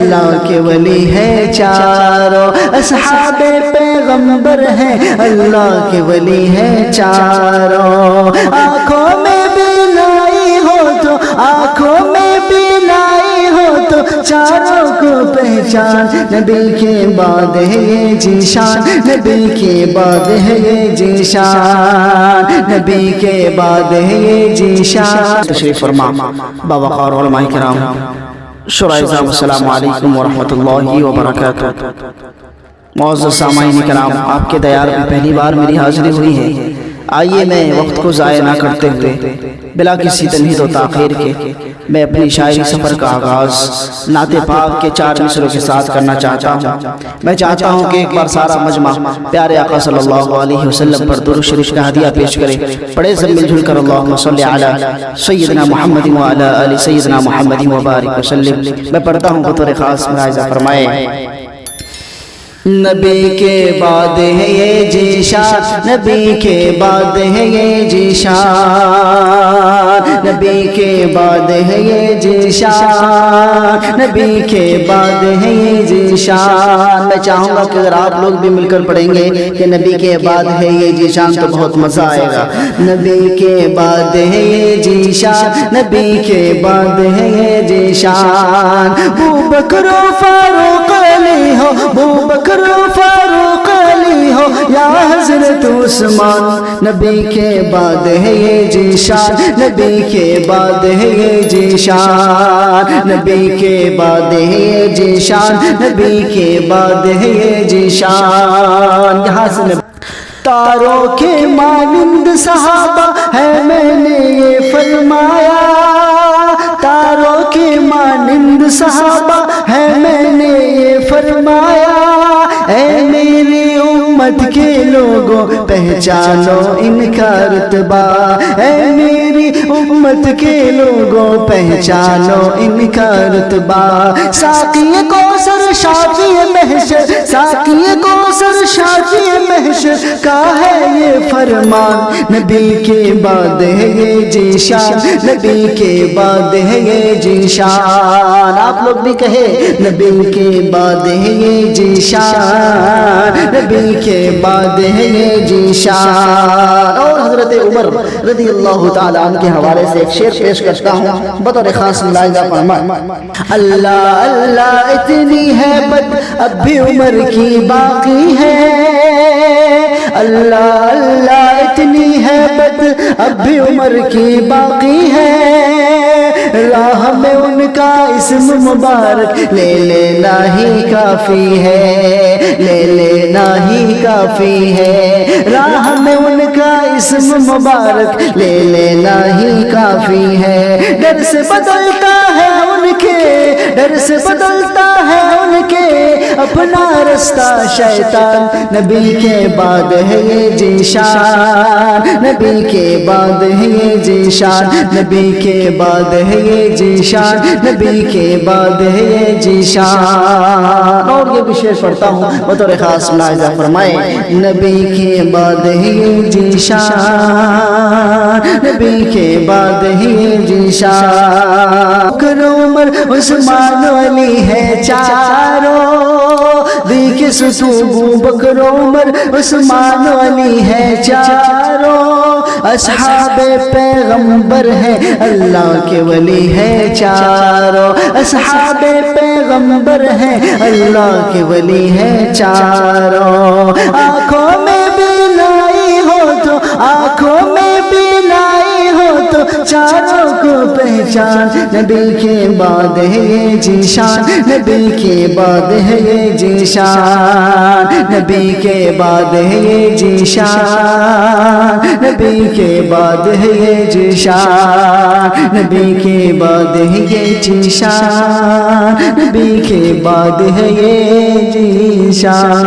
اللہ کے ولی ہے چاروں، اصحاب پیغمبر ہیں اللہ کے ولی ہے چاروں۔ آنکھوں میں بینائی ہو تو، آنکھوں میں بینائی ہو تو چاروں کو پہچان، نبی کے بعد ہے یہ ذیشان، نبی کے بعد ہے یہ ذیشان، نبی کے بعد ہے یہ ذیشان۔ تشریف فرما باوقار علماء کرام، شورائے عزام، السلام علیکم ورحمۃ اللہ وبرکاتہ۔ معزز سامعین کرام، آپ کے دیار میں پہلی بار میری حاضری ہوئی ہے۔ آئیے میں وقت کو ضائع نہ کرتے ہوئے بلا کسی تمہید و تاخیر کے میں اپنی شاعری سفر کا آغاز نعت پاک کے 4 مصروں کے ساتھ کرنا چاہتا ہوں۔ میں چاہتا ہوں کہ ایک بار سارا مجمع پیارے آقا صلی اللہ علیہ وسلم پر درود شریف کا ہدیہ پیش کرے۔ پڑھے سب مل جل کر اللہم صلی علی سیدنا محمد وعلی آل سیدنا محمد وبارک وسلم۔ میں پڑھتا ہوں بطور خاص، ملاحظہ فرمائے۔ نبی کے بعد ہے یہ ذیشان، نبی کے بعد ہے یہ ذیشان، نبی کے بعد ہے یہ ذیشان، نبی کے بعد ہے یہ ذیشان۔ میں چاہوں گا کہ اگر آپ لوگ بھی مل کر پڑھیں گے کہ نبی کے بعد ہے یہ ذیشان تو بہت مزہ آئے گا۔ نبی کے بعد ہے یہ ذیشان، نبی کے بعد ہے یہ ذیشان۔ ابوبکر و فاروق علی ہو، ابوبکر فاروق علی ہو یا حضرت عثمان، نبی کے بعد ہے یہ ذیشان، نبی کے بعد ہے یہ ذیشان، نبی کے بعد ہے یہ ذیشان، نبی کے بعد ہے یہ ذیشان۔ یہاں سے تاروں کے مانند صحابہ ہے میں نے یہ فرمایا، تاروں کے مانند صحابہ ہے میں نے یہ فرمایا۔ اے میری امت کے لوگوں پہچانو ان کا رتبہ، اے میری امت کے لوگوں پہچانو ان کا رتبہ۔ ساقی کوثر شافی محشر، ساقی کوثر شافی محشر کا ہے یہ فرمان، نبی کے بعد ہے یہ ذیشان، نبی کے بعد ہے یہ ذیشان۔ آپ لوگ بھی کہے نبی کے بعد ہے یہ ذیشان، نبی کے بعد ہے یہ ذیشان۔ اور حضرت عمر رضی اللہ تعالیٰ عنہ کے حوالے سے ایک شعر پیش کرتا ہوں بطور خاص، ملاحظہ فرمائے۔ اللہ اللہ اتنی ہیبت اب بھی عمر کی باقی ہے، اللہ اللہ اتنی ہیبت اب بھی عمر کی باقی ہے، راہ میں ان کا اسم مبارک لے لینا ہی کافی ہے، لے لینا ہی کافی ہے، راہ میں ان کا اسم مبارک لے لینا ہی کافی ہے۔ ڈر سے بدلتا ہے ان کے، ڈر سے بدلتا ہے ان کے اپنا رستہ شیطان، نبی کے بعد ہے یہ ذیشان، نبی کے بعد ہے یہ ذیشان، نبی کے بعد ہے یہ ذیشان، نبی کے بعد ہے یہ ذیشان۔ اور یہ بھی شعر پڑھتا ہوں بطور خاص، ملاحظہ فرمائے۔ نبی کے بعد ہے یہ ذیشان، نبی کے بعد ہے یہ ذیشان۔ بکر عمر عثمان علی ہے چاروں، دیکھ ستو بکر عمر عثمان علی ہے چاروں، اصحاب پیغمبر ہے اللہ کے ولی ہے چاروں، اصحاب پیغمبر ہے اللہ کے ولی ہے چاروں۔ آنکھوں میں بینائی ہو تو، آنکھوں میں بینائی ہو تو چاروں کو پہچان، نبی کے بعد ہے یہ ذیشان، نبی کے بعد ہے یہ ذیشان، نبی کے بعد ہے یہ ذیشان، نبی کے بعد ہے یہ ذیشان، نبی کے بعد ہے یہ ذیشان، نبی کے بعد ہے یہ ذیشان۔